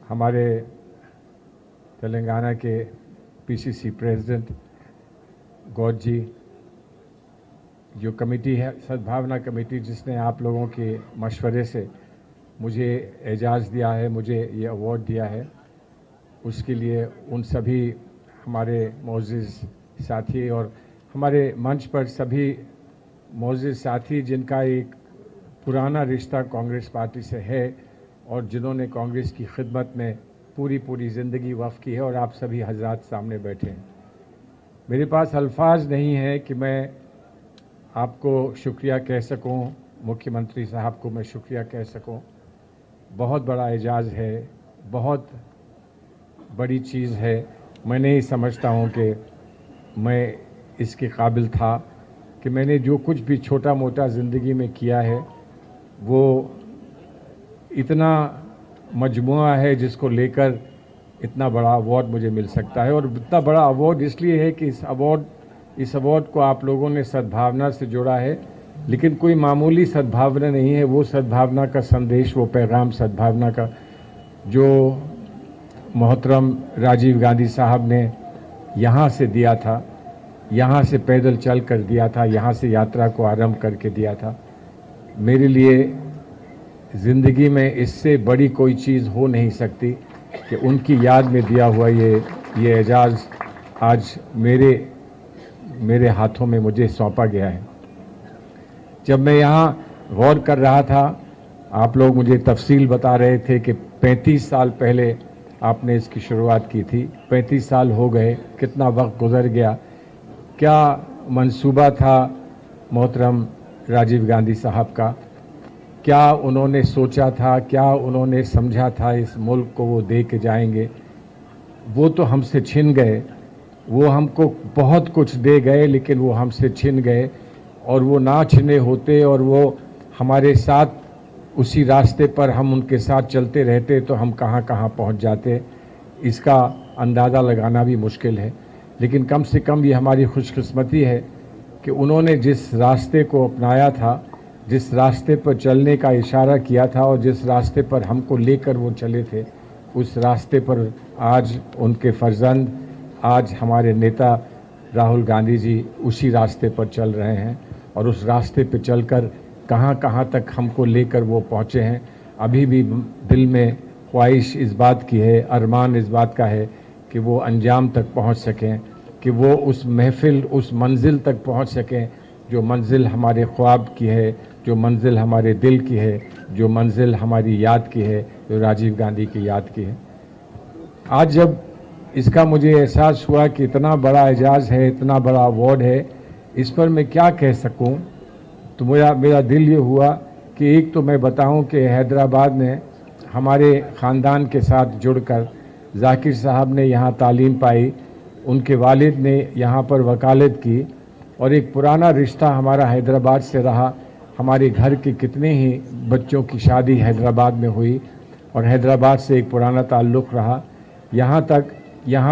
हमारे तेलंगाना के PCC president गौर जी, जो कमेटी है सद्भावना कमेटी, जिसने आप लोगों के मशवरे से मुझे एजाज़ दिया है, मुझे ये अवार्ड दिया है, उसके लिए उन सभी हमारे मोअज़्ज़िज़ साथी और हमारे मंच पर सभी मोअज़्ज़िज़ साथी जिनका एक पुराना रिश्ता कांग्रेस पार्टी से है और जिन्होंने कांग्रेस की खिदमत में पूरी ज़िंदगी वक़्फ़ की है, और आप सभी हज़रात सामने बैठे हैं। मेरे पास अल्फाज नहीं है कि मैं आपको शुक्रिया कह सकूं, मुख्यमंत्री साहब को मैं शुक्रिया कह सकूं। बहुत बड़ा एजाज़ है, बहुत बड़ी चीज़ है। मैं नहीं समझता हूं कि मैं इसके काबिल था कि मैंने जो कुछ भी छोटा मोटा ज़िंदगी में किया है वो इतना मजमुआ है जिसको लेकर इतना बड़ा अवार्ड मुझे मिल सकता है। और इतना बड़ा अवार्ड इसलिए है कि इस अवार्ड को आप लोगों ने सद्भावना से जोड़ा है, लेकिन कोई मामूली सद्भावना नहीं है। वो सद्भावना का संदेश, वो पैगाम सद्भावना का जो मोहतरम राजीव गांधी साहब ने यहाँ से दिया था, यहाँ से पैदल चल कर दिया था, यहाँ से यात्रा को आरंभ करके दिया था, मेरे लिए ज़िंदगी में इससे बड़ी कोई चीज़ हो नहीं सकती कि उनकी याद में दिया हुआ ये एजाज़ आज मेरे हाथों में मुझे सौंपा गया है। जब मैं यहाँ गौर कर रहा था, आप लोग मुझे तफसील बता रहे थे कि 35 साल पहले आपने इसकी शुरुआत की थी। 35 साल हो गए, कितना वक्त गुजर गया। क्या मंसूबा था मोहतरम राजीव गांधी साहब का, क्या उन्होंने सोचा था, क्या उन्होंने समझा था इस मुल्क को वो दे के जाएंगे। वो तो हमसे छिन गए। वो हमको बहुत कुछ दे गए, लेकिन वो हमसे छिन गए। और वो ना छिने होते और वो हमारे साथ उसी रास्ते पर हम उनके साथ चलते रहते तो हम कहाँ कहाँ पहुँच जाते, इसका अंदाज़ा लगाना भी मुश्किल है। लेकिन कम से कम ये हमारी खुशकिस्मती है कि उन्होंने जिस रास्ते को अपनाया था, जिस रास्ते पर चलने का इशारा किया था और जिस रास्ते पर हमको लेकर वो चले थे, उस रास्ते पर आज उनके फर्जंद, आज हमारे नेता राहुल गांधी जी उसी रास्ते पर चल रहे हैं। और उस रास्ते पर चलकर कहाँ कहाँ तक हमको लेकर वो पहुँचे हैं। अभी भी दिल में ख्वाहिश इस बात की है, अरमान इस बात का है कि वो अंजाम तक पहुँच सकें, कि वो उस महफिल, उस मंजिल तक पहुँच सकें जो मंजिल हमारे ख्वाब की है, जो मंजिल हमारे दिल की है, जो मंजिल हमारी याद की है, जो राजीव गांधी की याद की है। आज जब इसका मुझे एहसास हुआ कि इतना बड़ा एजाज़ है, इतना बड़ा अवार्ड है, इस पर मैं क्या कह सकूं, तो मेरा दिल ये हुआ कि एक तो मैं बताऊं कि हैदराबाद में हमारे ख़ानदान के साथ जुड़कर जाकिर साहब ने यहाँ तालीम पाई, उनके वालिद ने यहाँ पर वकालत की, और एक पुराना रिश्ता हमारा हैदराबाद से रहा। हमारे घर के कितने ही बच्चों की शादी हैदराबाद में हुई और हैदराबाद से एक पुराना ताल्लुक़ रहा। यहाँ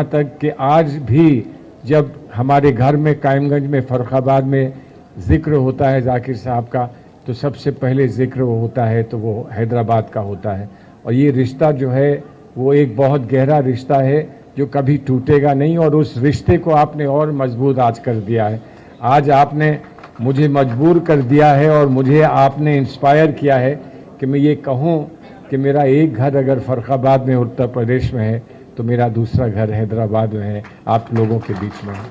तक कि आज भी जब हमारे घर में कायमगंज में, फ़र्रुखाबाद में ज़िक्र होता है जाकिर साहब का, तो सबसे पहले ज़िक्र वो होता है तो वो हैदराबाद का होता है। और ये रिश्ता जो है वो एक बहुत गहरा रिश्ता है जो कभी टूटेगा नहीं, और उस रिश्ते को आपने और मजबूत आज कर दिया है। आज आपने मुझे मजबूर कर दिया है और मुझे आपने इंस्पायर किया है कि मैं ये कहूँ कि मेरा एक घर अगर फ़र्रुखाबाद में, उत्तर प्रदेश में है, तो मेरा दूसरा घर हैदराबाद में है, आप लोगों के बीच में है।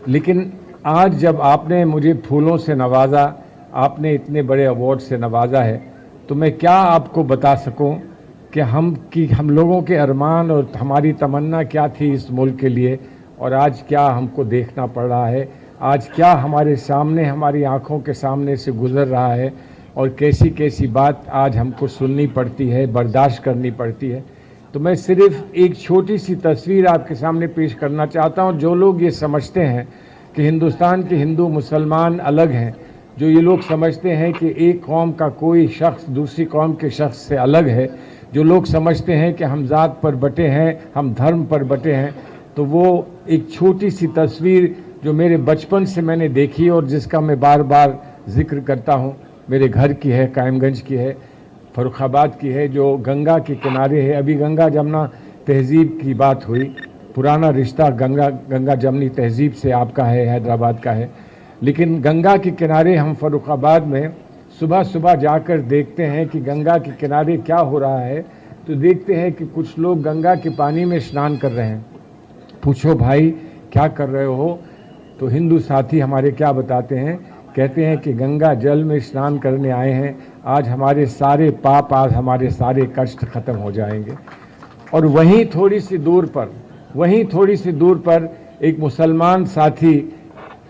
लेकिन आज जब आपने मुझे फूलों से नवाजा, आपने इतने बड़े अवार्ड से नवाजा है, तो मैं क्या आपको बता सकूं कि हम लोगों के अरमान और हमारी तमन्ना क्या थी इस मुल्क के लिए, और आज क्या हमको देखना पड़ रहा है, आज क्या हमारे सामने, हमारी आंखों के सामने से गुजर रहा है, और कैसी कैसी बात आज हमको सुननी पड़ती है, बर्दाश्त करनी पड़ती है। तो मैं सिर्फ एक छोटी सी तस्वीर आपके सामने पेश करना चाहता हूं। जो लोग ये समझते हैं कि हिंदुस्तान के हिंदू मुसलमान अलग हैं, जो ये लोग समझते हैं कि एक कौम का कोई शख्स दूसरी कौम के शख्स से अलग है, जो लोग समझते हैं कि हम ज़ात पर बटे हैं, हम धर्म पर बटे हैं, तो वो एक छोटी सी तस्वीर जो मेरे बचपन से मैंने देखी और जिसका मैं बार बार जिक्र करता हूँ, मेरे घर की है, कायमगंज की है। फर्रुखाबाद की है, जो गंगा के किनारे है। अभी गंगा जमुना तहजीब की बात हुई, पुराना रिश्ता गंगा जमनी तहजीब से आपका है, हैदराबाद का है। लेकिन गंगा के किनारे हम फर्रुखाबाद में सुबह सुबह जाकर देखते हैं कि गंगा के किनारे क्या हो रहा है। तो देखते हैं कि कुछ लोग गंगा के पानी में स्नान कर रहे हैं। पूछो भाई क्या कर रहे हो? तो हिंदू साथी हमारे क्या बताते हैं, कहते हैं कि गंगा जल में स्नान करने आए हैं, आज हमारे सारे पाप, आज हमारे सारे कष्ट खत्म हो जाएंगे। और वहीं थोड़ी सी दूर पर एक मुसलमान साथी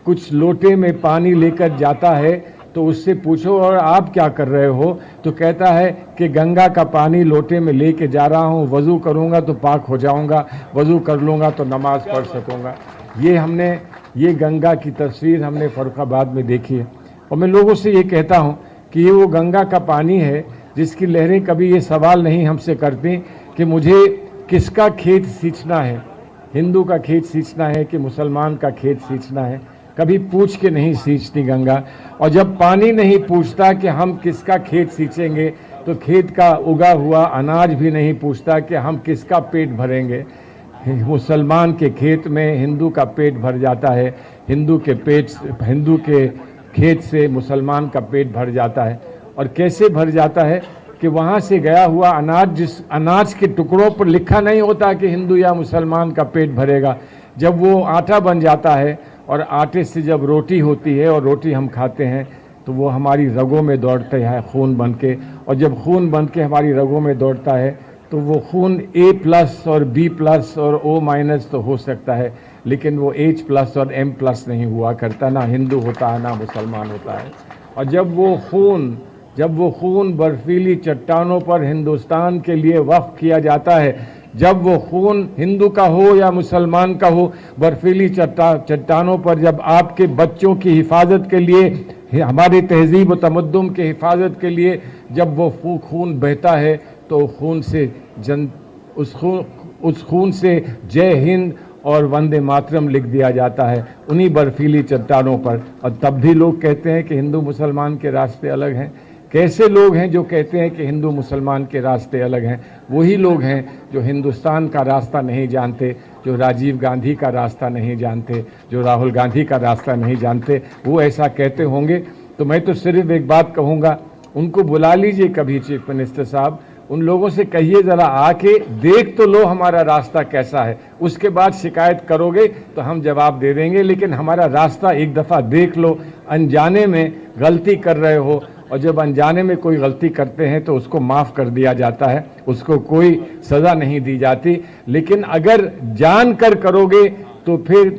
कुछ लोटे में पानी लेकर जाता है। तो उससे पूछो और आप क्या कर रहे हो? तो कहता है कि गंगा का पानी लोटे में लेके जा रहा हूँ, वज़ू करूँगा तो पाक हो जाऊँगा, वज़ू कर लूँगा तो नमाज़ पढ़ सकूँगा। ये गंगा की तस्वीर हमने फर्रुखाबाद में देखी है। और मैं लोगों से ये कहता हूँ कि ये वो गंगा का पानी है जिसकी लहरें कभी ये सवाल नहीं हमसे करती कि मुझे किसका खेत सींचना है, हिंदू का खेत सींचना है कि मुसलमान का खेत सींचना है। कभी पूछ के नहीं सींचती गंगा। और जब पानी नहीं पूछता कि हम किसका खेत सींचेंगे, तो खेत का उगा हुआ अनाज भी नहीं पूछता कि हम किसका पेट भरेंगे। मुसलमान के खेत में हिंदू का पेट भर जाता है, हिंदू के खेत से मुसलमान का पेट भर जाता है। और कैसे भर जाता है कि वहाँ से गया हुआ अनाज, जिस अनाज के टुकड़ों पर लिखा नहीं होता कि हिंदू या मुसलमान का पेट भरेगा, जब वो आटा बन जाता है और आटे से जब रोटी होती है और रोटी हम खाते हैं तो वो हमारी रगों में दौड़ता है खून बन के। और जब खून बन के हमारी रगों में दौड़ता है तो वो खून A+ और B+ और O- तो हो सकता है, लेकिन वो H+ और M+ नहीं हुआ करता, ना हिंदू होता है ना मुसलमान होता है। और जब वो खून बर्फीली चट्टानों पर हिंदुस्तान के लिए वक्फ किया जाता है, जब वो खून हिंदू का हो या मुसलमान का हो, बर्फीली चट्टानों पर जब आपके बच्चों की हिफाजत के लिए, हमारे तहजीब व तमद्दुन के हिफाजत के लिए जब वो खून बहता है, तो उस खून से जय हिंद और वंदे मातरम लिख दिया जाता है उन्हीं बर्फीली चट्टानों पर। और तब भी लोग कहते हैं कि हिंदू मुसलमान के रास्ते अलग हैं। कैसे लोग हैं जो कहते हैं कि हिंदू मुसलमान के रास्ते अलग हैं? वही लोग हैं जो हिंदुस्तान का रास्ता नहीं जानते, जो राजीव गांधी का रास्ता नहीं जानते, जो राहुल गांधी का रास्ता नहीं जानते। वो ऐसा कहते होंगे तो मैं तो सिर्फ एक बात कहूँगा, उनको बुला लीजिए कभी चीफ मिनिस्टर साहब, उन लोगों से कहिए ज़रा आके देख तो लो हमारा रास्ता कैसा है, उसके बाद शिकायत करोगे तो हम जवाब दे देंगे। लेकिन हमारा रास्ता एक दफ़ा देख लो। अनजाने में गलती कर रहे हो, और जब अनजाने में कोई गलती करते हैं तो उसको माफ़ कर दिया जाता है, उसको कोई सज़ा नहीं दी जाती। लेकिन अगर जान कर करोगे तो फिर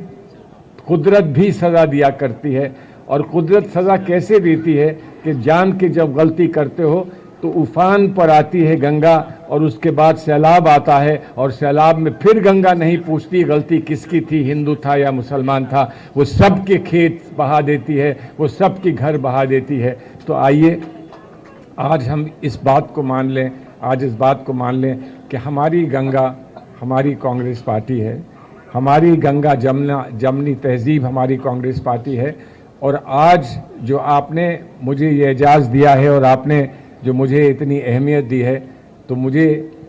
कुदरत भी सज़ा दिया करती है। और कुदरत सज़ा कैसे देती है कि जान के जब गलती करते हो तो उफान पर आती है गंगा, और उसके बाद सैलाब आता है, और सैलाब में फिर गंगा नहीं पूछती गलती किसकी थी, हिंदू था या मुसलमान था, वो सबके खेत बहा देती है, वो सबके घर बहा देती है। तो आइए आज हम इस बात को मान लें, कि हमारी गंगा हमारी कांग्रेस पार्टी है, हमारी गंगा जमनी तहजीब हमारी कांग्रेस पार्टी है। और आज जो आपने मुझे ये एजाज़ दिया है और आपने जो मुझे इतनी अहमियत दी है, तो मुझे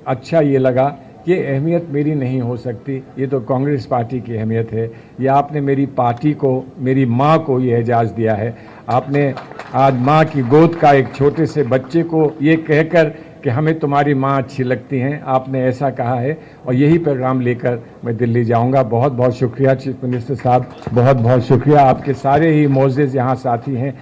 अच्छा ये लगा कि अहमियत मेरी नहीं हो सकती, ये तो कांग्रेस पार्टी की अहमियत है। ये आपने मेरी पार्टी को, मेरी माँ को ये एजाज़ दिया है। आपने आज माँ की गोद का एक छोटे से बच्चे को ये कहकर कि हमें तुम्हारी माँ अच्छी लगती हैं, आपने ऐसा कहा है। और यही पैगाम लेकर मैं दिल्ली जाऊंगा। बहुत बहुत शुक्रिया चीफ मिनिस्टर साहब, बहुत बहुत शुक्रिया। आपके सारे ही मोअज़्ज़िज़ यहाँ साथी हैं,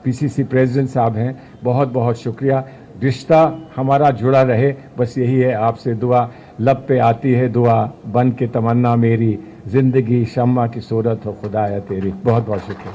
पीसीसी प्रेसिडेंट साहब हैं, बहुत बहुत शुक्रिया। रिश्ता हमारा जुड़ा रहे, बस यही है आपसे दुआ। लब पे आती है दुआ, बन के तमन्ना मेरी, ज़िंदगी शम्मा की सूरत हो खुदाया तेरी। बहुत बहुत शुक्रिया।